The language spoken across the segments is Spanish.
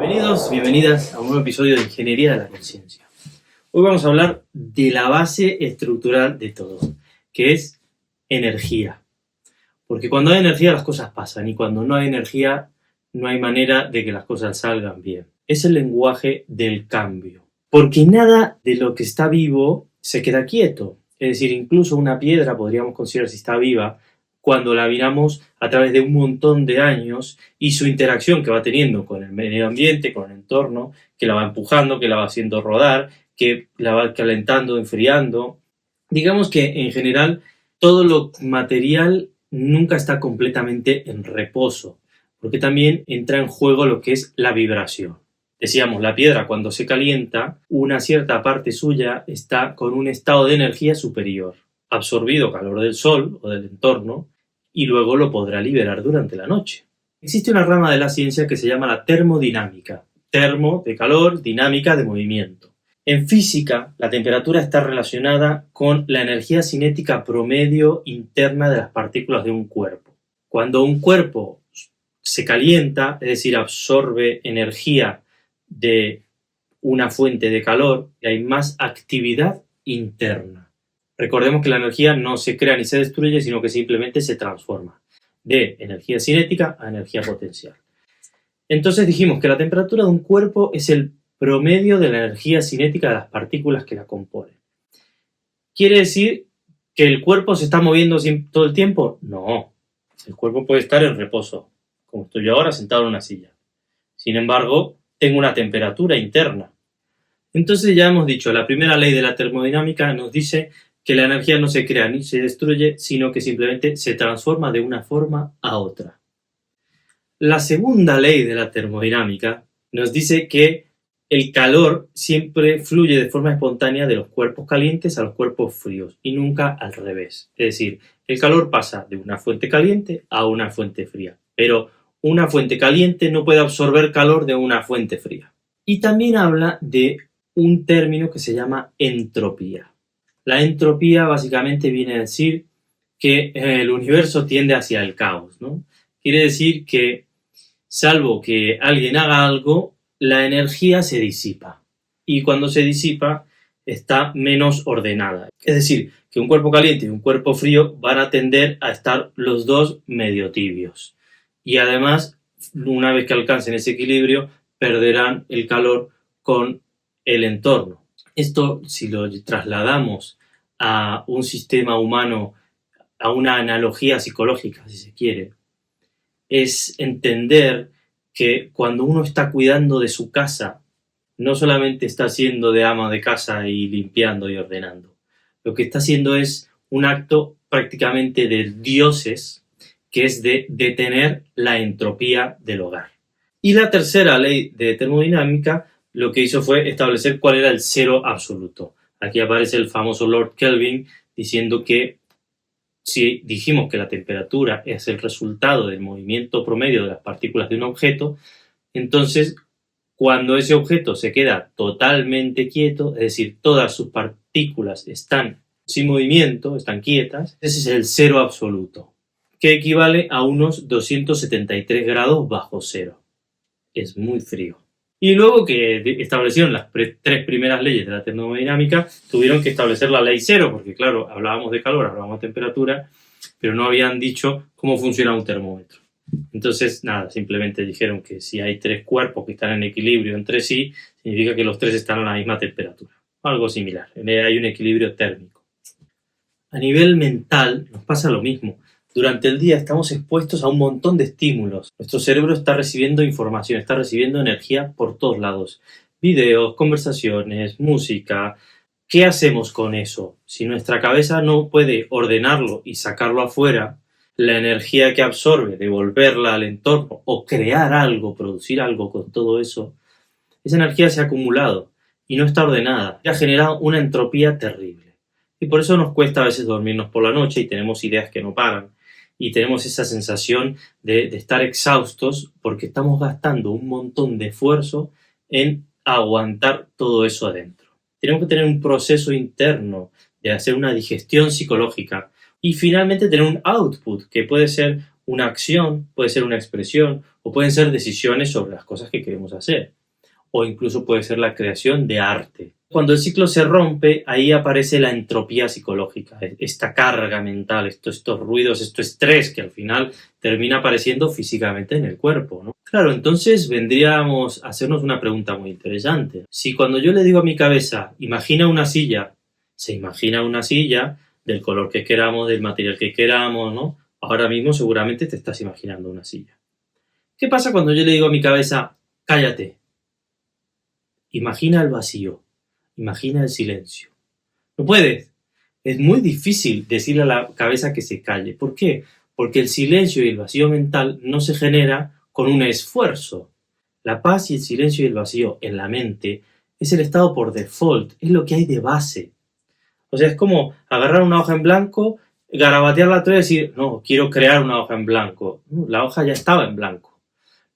Bienvenidos, bienvenidas a un nuevo episodio de Ingeniería de la Conciencia. Hoy vamos a hablar de la base estructural de todo, que es energía. Porque cuando hay energía las cosas pasan y cuando no hay energía no hay manera de que las cosas salgan bien. Es el lenguaje del cambio. Porque nada de lo que está vivo se queda quieto. Es decir, incluso una piedra podríamos considerar si está viva cuando la miramos a través de un montón de años y su interacción que va teniendo con el medio ambiente, con el entorno, que la va empujando, que la va haciendo rodar, que la va calentando, enfriando. Digamos que en general todo lo material nunca está completamente en reposo, porque también entra en juego lo que es la vibración. Decíamos, la piedra cuando se calienta, una cierta parte suya está con un estado de energía superior, absorbido calor del sol o del entorno, y luego lo podrá liberar durante la noche. Existe una rama de la ciencia que se llama la termodinámica. Termo de calor, dinámica de movimiento. En física, la temperatura está relacionada con la energía cinética promedio interna de las partículas de un cuerpo. Cuando un cuerpo se calienta, es decir, absorbe energía de una fuente de calor, y hay más actividad interna. Recordemos que la energía no se crea ni se destruye, sino que simplemente se transforma de energía cinética a energía potencial. Entonces dijimos que la temperatura de un cuerpo es el promedio de la energía cinética de las partículas que la componen. ¿Quiere decir que el cuerpo se está moviendo todo el tiempo? No. El cuerpo puede estar en reposo, como estoy yo ahora sentado en una silla. Sin embargo, tengo una temperatura interna. Entonces ya hemos dicho, la primera ley de la termodinámica nos dice que la energía no se crea ni se destruye, sino que simplemente se transforma de una forma a otra. La segunda ley de la termodinámica nos dice que el calor siempre fluye de forma espontánea de los cuerpos calientes a los cuerpos fríos y nunca al revés. Es decir, el calor pasa de una fuente caliente a una fuente fría, pero una fuente caliente no puede absorber calor de una fuente fría. Y también habla de un término que se llama entropía. La entropía básicamente viene a decir que el universo tiende hacia el caos, ¿no? Quiere decir que, salvo que alguien haga algo, la energía se disipa. Y cuando se disipa, está menos ordenada. Es decir, que un cuerpo caliente y un cuerpo frío van a tender a estar los dos medio tibios. Y además, una vez que alcancen ese equilibrio, perderán el calor con el entorno. Esto, si lo trasladamos a un sistema humano, a una analogía psicológica, si se quiere, es entender que cuando uno está cuidando de su casa, no solamente está siendo de ama de casa y limpiando y ordenando. Lo que está haciendo es un acto prácticamente de dioses, que es de detener la entropía del hogar. Y la tercera ley de termodinámica lo que hizo fue establecer cuál era el cero absoluto. Aquí aparece el famoso Lord Kelvin diciendo que si dijimos que la temperatura es el resultado del movimiento promedio de las partículas de un objeto, entonces cuando ese objeto se queda totalmente quieto, es decir, todas sus partículas están sin movimiento, están quietas, ese es el cero absoluto, que equivale a unos 273 grados bajo cero. Es muy frío. Y luego que establecieron las tres primeras leyes de la termodinámica, tuvieron que establecer la ley cero, porque claro, hablábamos de calor, hablábamos de temperatura, pero no habían dicho cómo funciona un termómetro. Entonces, nada, simplemente dijeron que si hay tres cuerpos que están en equilibrio entre sí, significa que los tres están a la misma temperatura. Algo similar, hay un equilibrio térmico. A nivel mental nos pasa lo mismo. Durante el día estamos expuestos a un montón de estímulos. Nuestro cerebro está recibiendo información, está recibiendo energía por todos lados. Videos, conversaciones, música. ¿Qué hacemos con eso? Si nuestra cabeza no puede ordenarlo y sacarlo afuera, la energía que absorbe, devolverla al entorno o crear algo, producir algo con todo eso, esa energía se ha acumulado y no está ordenada. Y ha generado una entropía terrible. Y por eso nos cuesta a veces dormirnos por la noche y tenemos ideas que no paran. Y tenemos esa sensación de estar exhaustos porque estamos gastando un montón de esfuerzo en aguantar todo eso adentro. Tenemos que tener un proceso interno de hacer una digestión psicológica y finalmente tener un output, que puede ser una acción, puede ser una expresión, o pueden ser decisiones sobre las cosas que queremos hacer, o incluso puede ser la creación de arte. Cuando el ciclo se rompe, ahí aparece la entropía psicológica, esta carga mental, estos ruidos, este estrés que al final termina apareciendo físicamente en el cuerpo, ¿no? Claro, entonces vendríamos a hacernos una pregunta muy interesante. Si cuando yo le digo a mi cabeza, imagina una silla, se imagina una silla del color que queramos, del material que queramos, ¿no? Ahora mismo seguramente te estás imaginando una silla. ¿Qué pasa cuando yo le digo a mi cabeza, cállate? Imagina el vacío, imagina el silencio. No puedes. Es muy difícil decirle a la cabeza que se calle. ¿Por qué? Porque el silencio y el vacío mental no se genera con un esfuerzo. La paz y el silencio y el vacío en la mente es el estado por default, es lo que hay de base. O sea, es como agarrar una hoja en blanco, garabatearla toda y decir, no, quiero crear una hoja en blanco. No, la hoja ya estaba en blanco.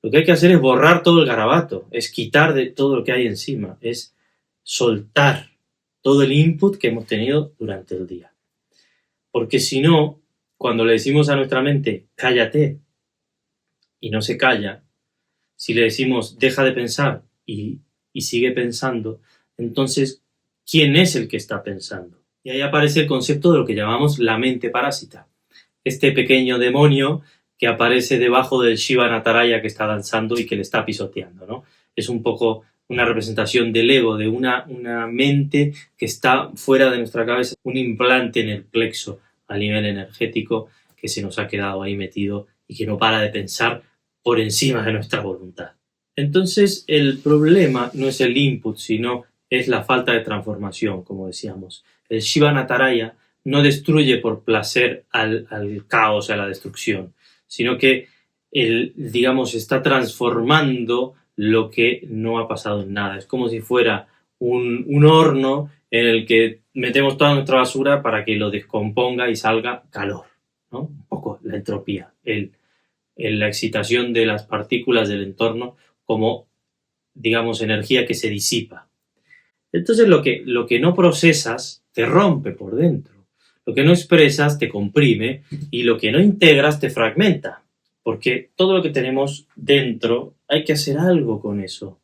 Lo que hay que hacer es borrar todo el garabato, es quitar de todo lo que hay encima, es soltar todo el input que hemos tenido durante el día. Porque si no, cuando le decimos a nuestra mente, cállate, y no se calla, si le decimos, deja de pensar, y sigue pensando, entonces, ¿quién es el que está pensando? Y ahí aparece el concepto de lo que llamamos la mente parásita. Este pequeño demonio que aparece debajo del Shiva Nataraya que está danzando y que le está pisoteando, ¿no? Es un poco una representación del ego, de una mente que está fuera de nuestra cabeza, un implante en el plexo a nivel energético que se nos ha quedado ahí metido y que no para de pensar por encima de nuestra voluntad. Entonces, el problema no es el input, sino es la falta de transformación, como decíamos. El Shiva Nataraya no destruye por placer al caos, a la destrucción, sino que él, digamos, está transformando lo que no ha pasado en nada. Es como si fuera un horno en el que metemos toda nuestra basura para que lo descomponga y salga calor, ¿no? Un poco la entropía, la excitación de las partículas del entorno como, digamos, energía que se disipa. Entonces lo que no procesas te rompe por dentro. Lo que no expresas te comprime y lo que no integras te fragmenta. Porque todo lo que tenemos dentro hay que hacer algo con eso.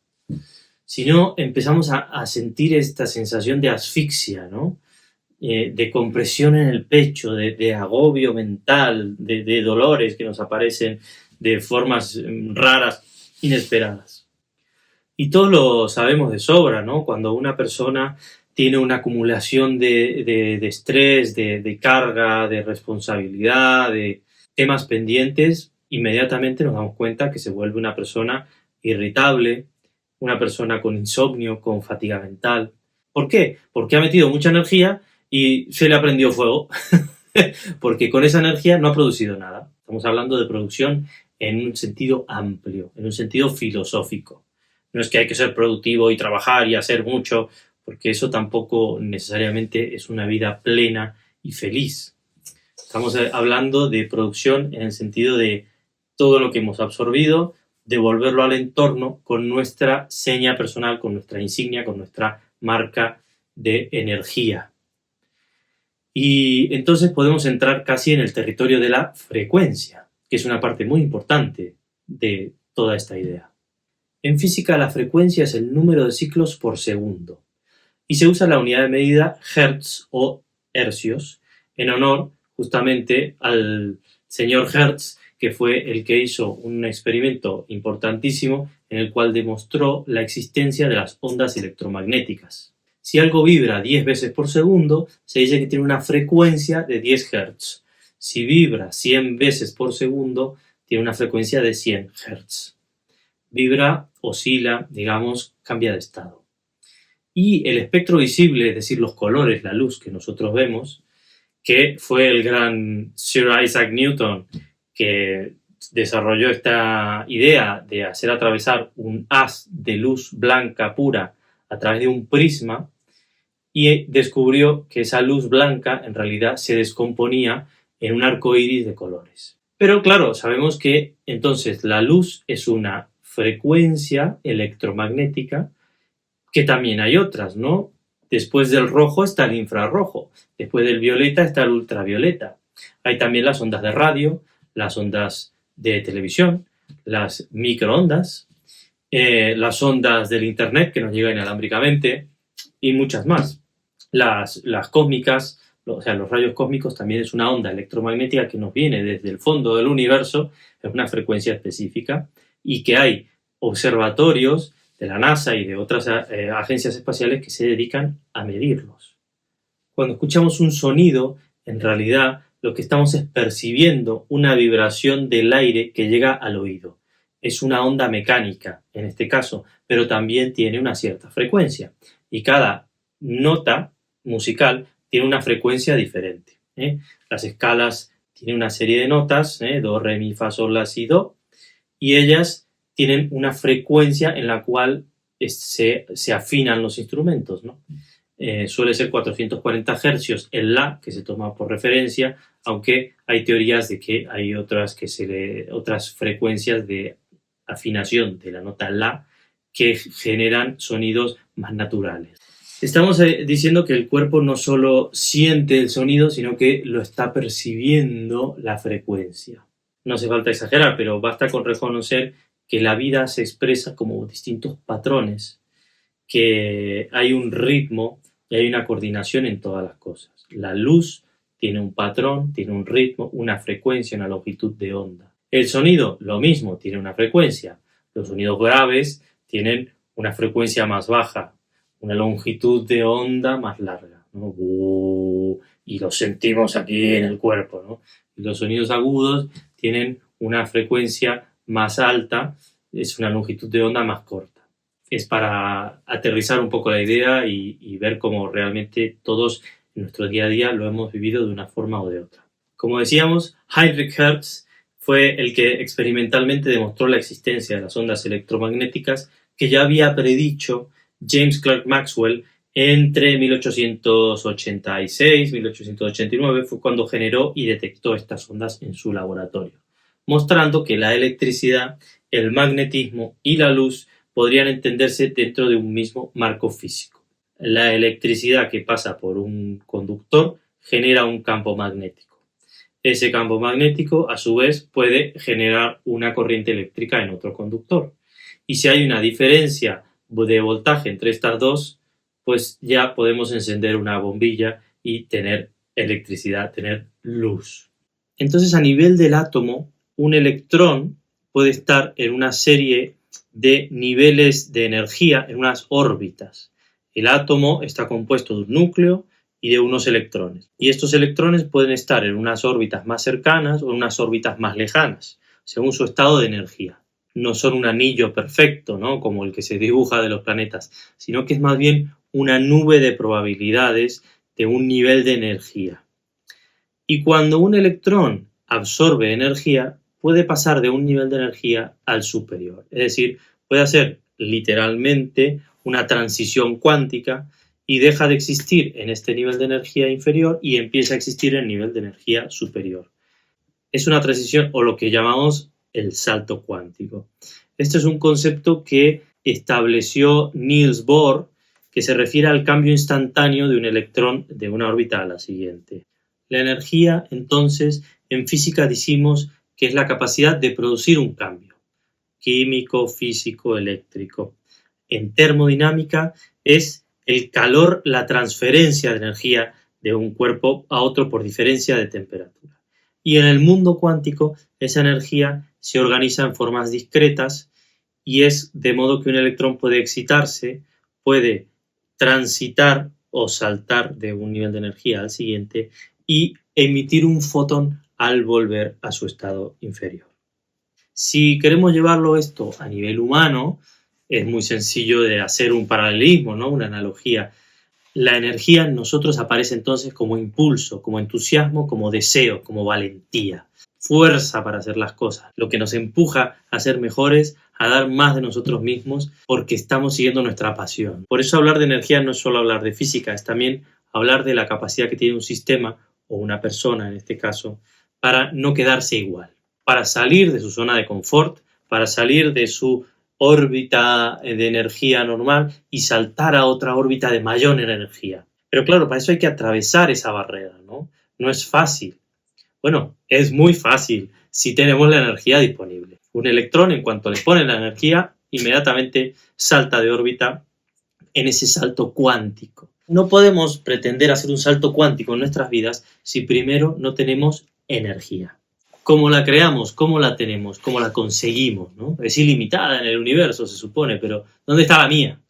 Si no, empezamos a sentir esta sensación de asfixia, ¿no? De compresión en el pecho, de agobio mental, de dolores que nos aparecen de formas raras, inesperadas. Y todos lo sabemos de sobra, ¿no? Cuando una persona tiene una acumulación de estrés, de carga, de responsabilidad, de temas pendientes, inmediatamente nos damos cuenta que se vuelve una persona irritable, una persona con insomnio, con fatiga mental. ¿Por qué? Porque ha metido mucha energía y se le ha prendido fuego, porque con esa energía no ha producido nada. Estamos hablando de producción en un sentido amplio, en un sentido filosófico. No es que hay que ser productivo y trabajar y hacer mucho, porque eso tampoco necesariamente es una vida plena y feliz. Estamos hablando de producción en el sentido de todo lo que hemos absorbido, devolverlo al entorno con nuestra seña personal, con nuestra insignia, con nuestra marca de energía. Y entonces podemos entrar casi en el territorio de la frecuencia, que es una parte muy importante de toda esta idea. En física, la frecuencia es el número de ciclos por segundo y se usa la unidad de medida Hertz o hercios en honor justamente al señor Hertz, que fue el que hizo un experimento importantísimo en el cual demostró la existencia de las ondas electromagnéticas. Si algo vibra 10 veces por segundo, se dice que tiene una frecuencia de 10 Hz. Si vibra 100 veces por segundo, tiene una frecuencia de 100 Hz. Vibra, oscila, digamos, cambia de estado. Y el espectro visible, es decir, los colores, la luz que nosotros vemos, que fue el gran Sir Isaac Newton que desarrolló esta idea de hacer atravesar un haz de luz blanca pura a través de un prisma, y descubrió que esa luz blanca en realidad se descomponía en un arco iris de colores. Pero claro, sabemos que entonces la luz es una frecuencia electromagnética, que también hay otras, ¿no? Después del rojo está el infrarrojo, después del violeta está el ultravioleta. Hay también las ondas de radio, las ondas de televisión, las microondas, las ondas del Internet que nos llegan inalámbricamente y muchas más. Las cósmicas, o sea, los rayos cósmicos también es una onda electromagnética que nos viene desde el fondo del universo, es una frecuencia específica, y que hay observatorios de la NASA y de otras agencias espaciales que se dedican a medirlos. Cuando escuchamos un sonido, en realidad lo que estamos es percibiendo una vibración del aire que llega al oído. Es una onda mecánica, en este caso, pero también tiene una cierta frecuencia. Y cada nota musical tiene una frecuencia diferente. Las escalas tienen una serie de notas, do, re, mi, fa, sol, la, si, do, y ellas tienen una frecuencia en la cual se afinan los instrumentos, ¿no? Suele ser 440 Hz el La, que se toma por referencia, aunque hay teorías de que hay otras frecuencias de afinación de la nota La que generan sonidos más naturales. Estamos diciendo que el cuerpo no solo siente el sonido, sino que lo está percibiendo la frecuencia. No hace falta exagerar, pero basta con reconocer que la vida se expresa como distintos patrones, que hay un ritmo y hay una coordinación en todas las cosas. La luz tiene un patrón, tiene un ritmo, una frecuencia, una longitud de onda. El sonido, lo mismo, tiene una frecuencia. Los sonidos graves tienen una frecuencia más baja, una longitud de onda más larga, ¿no? Y lo sentimos aquí en el cuerpo, ¿no? Y los sonidos agudos tienen una frecuencia más alta, es una longitud de onda más corta. Es para aterrizar un poco la idea y ver cómo realmente todos en nuestro día a día lo hemos vivido de una forma o de otra. Como decíamos, Heinrich Hertz fue el que experimentalmente demostró la existencia de las ondas electromagnéticas que ya había predicho James Clerk Maxwell entre 1886 y 1889, fue cuando generó y detectó estas ondas en su laboratorio, mostrando que la electricidad, el magnetismo y la luz podrían entenderse dentro de un mismo marco físico. La electricidad que pasa por un conductor genera un campo magnético. Ese campo magnético, a su vez, puede generar una corriente eléctrica en otro conductor. Y si hay una diferencia de voltaje entre estas dos, pues ya podemos encender una bombilla y tener electricidad, tener luz. Entonces, a nivel del átomo, un electrón puede estar en una serie de niveles de energía, en unas órbitas. El átomo está compuesto de un núcleo y de unos electrones. Y estos electrones pueden estar en unas órbitas más cercanas o en unas órbitas más lejanas, según su estado de energía. No son un anillo perfecto, ¿no?, como el que se dibuja de los planetas, sino que es más bien una nube de probabilidades de un nivel de energía. Y cuando un electrón absorbe energía, puede pasar de un nivel de energía al superior. Es decir, puede hacer literalmente una transición cuántica y deja de existir en este nivel de energía inferior y empieza a existir en el nivel de energía superior. Es una transición o lo que llamamos el salto cuántico. Este es un concepto que estableció Niels Bohr, que se refiere al cambio instantáneo de un electrón de una órbita a la siguiente. La energía, entonces, en física decimos que es la capacidad de producir un cambio químico, físico, eléctrico. En termodinámica es el calor, la transferencia de energía de un cuerpo a otro por diferencia de temperatura. Y en el mundo cuántico esa energía se organiza en formas discretas y es de modo que un electrón puede excitarse, puede transitar o saltar de un nivel de energía al siguiente y emitir un fotón al volver a su estado inferior. Si queremos llevarlo esto a nivel humano, es muy sencillo de hacer un paralelismo, ¿no?, una analogía. La energía en nosotros aparece entonces como impulso, como entusiasmo, como deseo, como valentía, fuerza para hacer las cosas, lo que nos empuja a ser mejores, a dar más de nosotros mismos, porque estamos siguiendo nuestra pasión. Por eso hablar de energía no es solo hablar de física, es también hablar de la capacidad que tiene un sistema, o una persona en este caso, para no quedarse igual, para salir de su zona de confort, para salir de su órbita de energía normal y saltar a otra órbita de mayor energía. Pero claro, para eso hay que atravesar esa barrera, ¿no? No es fácil. Bueno, es muy fácil si tenemos la energía disponible. Un electrón, en cuanto le ponen la energía, inmediatamente salta de órbita en ese salto cuántico. No podemos pretender hacer un salto cuántico en nuestras vidas si primero no tenemos energía. ¿Cómo la creamos? ¿Cómo la tenemos? ¿Cómo la conseguimos? ¿No? Es ilimitada en el universo, se supone, pero ¿dónde está la mía?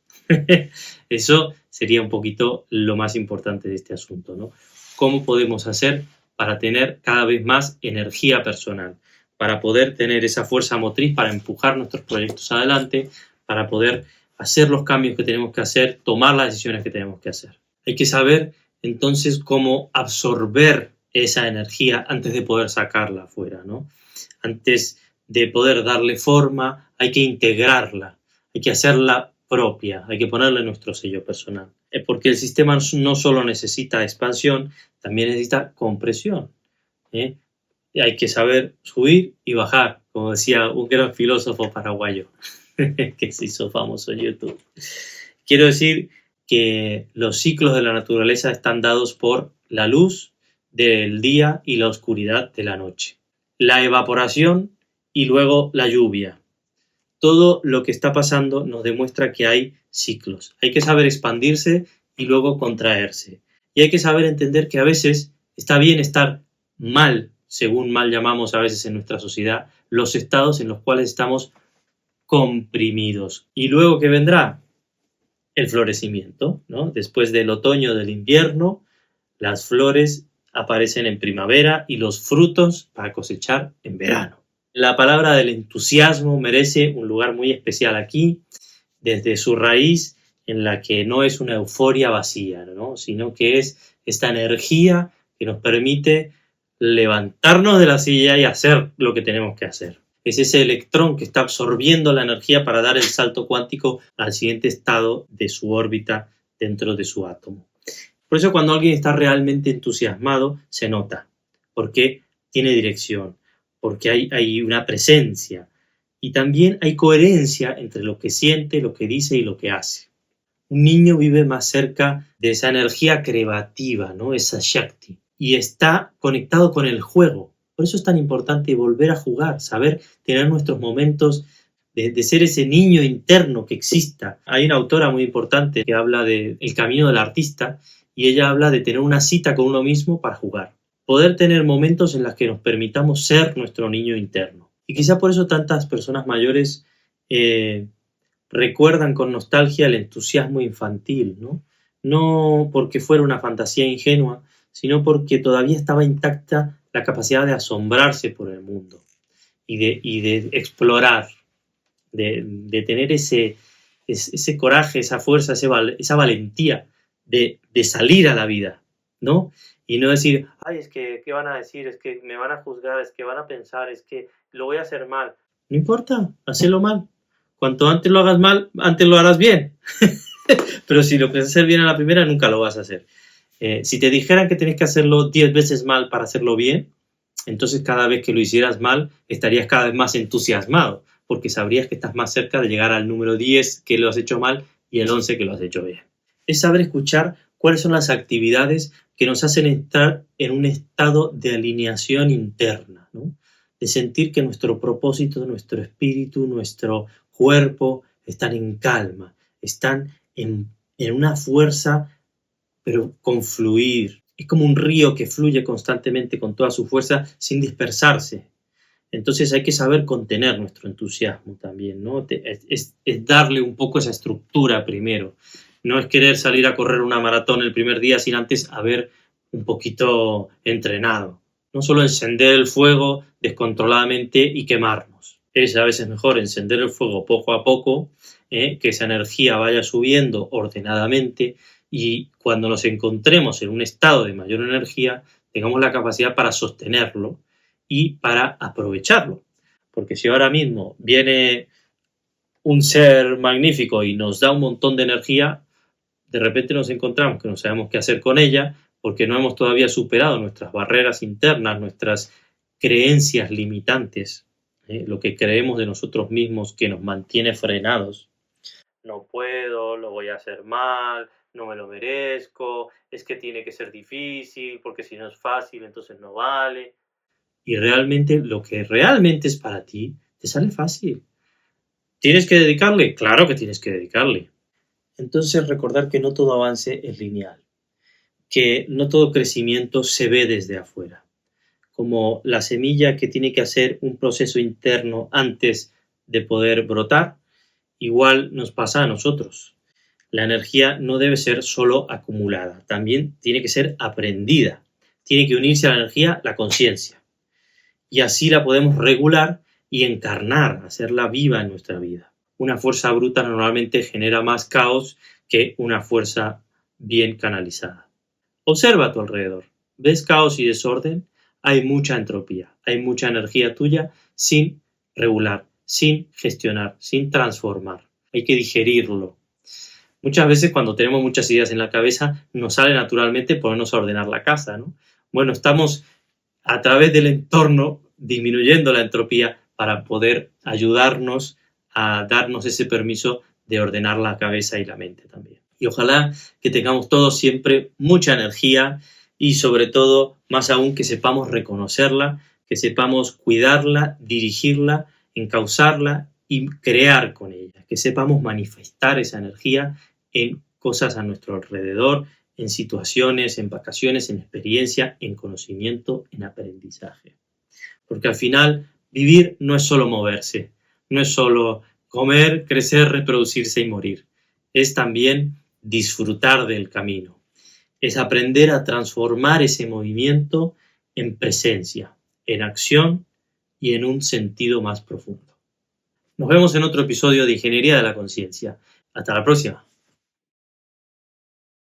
Eso sería un poquito lo más importante de este asunto, ¿no? ¿Cómo podemos hacer para tener cada vez más energía personal? Para poder tener esa fuerza motriz para empujar nuestros proyectos adelante, para poder hacer los cambios que tenemos que hacer, tomar las decisiones que tenemos que hacer. Hay que saber entonces cómo absorber esa energía antes de poder sacarla afuera, ¿no? Antes de poder darle forma, hay que integrarla, hay que hacerla propia, hay que ponerle nuestro sello personal. Porque el sistema no solo necesita expansión, también necesita compresión, ¿eh? Hay que saber subir y bajar, como decía un gran filósofo paraguayo que se hizo famoso en YouTube. Quiero decir que los ciclos de la naturaleza están dados por la luz del día y la oscuridad de la noche, la evaporación y luego la lluvia. Todo lo que está pasando nos demuestra que hay ciclos. Hay que saber expandirse y luego contraerse. Y hay que saber entender que a veces está bien estar mal, según mal llamamos a veces en nuestra sociedad, los estados en los cuales estamos comprimidos. Y luego, ¿qué vendrá? El florecimiento, ¿no? Después del otoño, del invierno, las flores aparecen en primavera y los frutos para cosechar en verano. La palabra del entusiasmo merece un lugar muy especial aquí, desde su raíz, en la que no es una euforia vacía, ¿no? Sino que es esta energía que nos permite levantarnos de la silla y hacer lo que tenemos que hacer. Es ese electrón que está absorbiendo la energía para dar el salto cuántico al siguiente estado de su órbita dentro de su átomo. Por eso cuando alguien está realmente entusiasmado, se nota, porque tiene dirección, porque hay una presencia y también hay coherencia entre lo que siente, lo que dice y lo que hace. Un niño vive más cerca de esa energía creativa, ¿no? Esa Shakti, y está conectado con el juego. Por eso es tan importante volver a jugar, saber tener nuestros momentos de ser ese niño interno que exista. Hay una autora muy importante que habla del camino del artista y ella habla de tener una cita con uno mismo para jugar. Poder tener momentos en los que nos permitamos ser nuestro niño interno. Y quizá por eso tantas personas mayores recuerdan con nostalgia el entusiasmo infantil, ¿no? No porque fuera una fantasía ingenua, sino porque todavía estaba intacta la capacidad de asombrarse por el mundo y de explorar, de tener ese coraje, esa fuerza, esa valentía de salir a la vida, ¿no? Y no decir, ay, es que, ¿qué van a decir? Es que me van a juzgar, es que van a pensar, es que lo voy a hacer mal. No importa, hacelo mal. Cuanto antes lo hagas mal, antes lo harás bien. Pero si lo quieres hacer bien a la primera, nunca lo vas a hacer. Si te dijeran que tienes que hacerlo 10 veces mal para hacerlo bien, entonces cada vez que lo hicieras mal, estarías cada vez más entusiasmado, porque sabrías que estás más cerca de llegar al número 10 que lo has hecho mal y el 11 que lo has hecho bien. Es saber escuchar cuáles son las actividades que nos hacen estar en un estado de alineación interna, ¿no? De sentir que nuestro propósito, nuestro espíritu, nuestro cuerpo están en calma, están en una fuerza, pero con fluir. Es como un río que fluye constantemente con toda su fuerza sin dispersarse. Entonces hay que saber contener nuestro entusiasmo también, ¿no? Es darle un poco esa estructura primero. No es querer salir a correr una maratón el primer día sin antes haber un poquito entrenado. No solo encender el fuego descontroladamente y quemarnos. Es a veces mejor encender el fuego poco a poco, que esa energía vaya subiendo ordenadamente y cuando nos encontremos en un estado de mayor energía, tengamos la capacidad para sostenerlo y para aprovecharlo. Porque si ahora mismo viene un ser magnífico y nos da un montón de energía, de repente nos encontramos que no sabemos qué hacer con ella porque no hemos todavía superado nuestras barreras internas, nuestras creencias limitantes, lo que creemos de nosotros mismos que nos mantiene frenados. No puedo, lo voy a hacer mal, no me lo merezco, es que tiene que ser difícil, porque si no es fácil, entonces no vale. y realmente lo que realmente es para ti te sale fácil. ¿Tienes que dedicarle? Claro que tienes que dedicarle. Entonces recordar que no todo avance es lineal, que no todo crecimiento se ve desde afuera, como la semilla que tiene que hacer un proceso interno antes de poder brotar, igual nos pasa a nosotros. La energía no debe ser solo acumulada, también tiene que ser aprendida. Tiene que unirse a la energía la conciencia. Y así la podemos regular y encarnar, hacerla viva en nuestra vida. Una fuerza bruta normalmente genera más caos que una fuerza bien canalizada. Observa a tu alrededor. ¿Ves caos y desorden? Hay mucha entropía, hay mucha energía tuya sin regular, sin gestionar, sin transformar. Hay que digerirlo. Muchas veces cuando tenemos muchas ideas en la cabeza nos sale naturalmente ponernos a ordenar la casa, ¿no? Bueno, estamos a través del entorno disminuyendo la entropía para poder ayudarnos a darnos ese permiso de ordenar la cabeza y la mente también. Y ojalá que tengamos todos siempre mucha energía y sobre todo, más aún, que sepamos reconocerla, que sepamos cuidarla, dirigirla, encauzarla y crear con ella, que sepamos manifestar esa energía en cosas a nuestro alrededor, en situaciones, en vacaciones, en experiencia, en conocimiento, en aprendizaje. Porque al final, vivir no es solo moverse, no es solo comer, crecer, reproducirse y morir. Es también disfrutar del camino. Es aprender a transformar ese movimiento en presencia, en acción y en un sentido más profundo. Nos vemos en otro episodio de Ingeniería de la Conciencia. Hasta la próxima.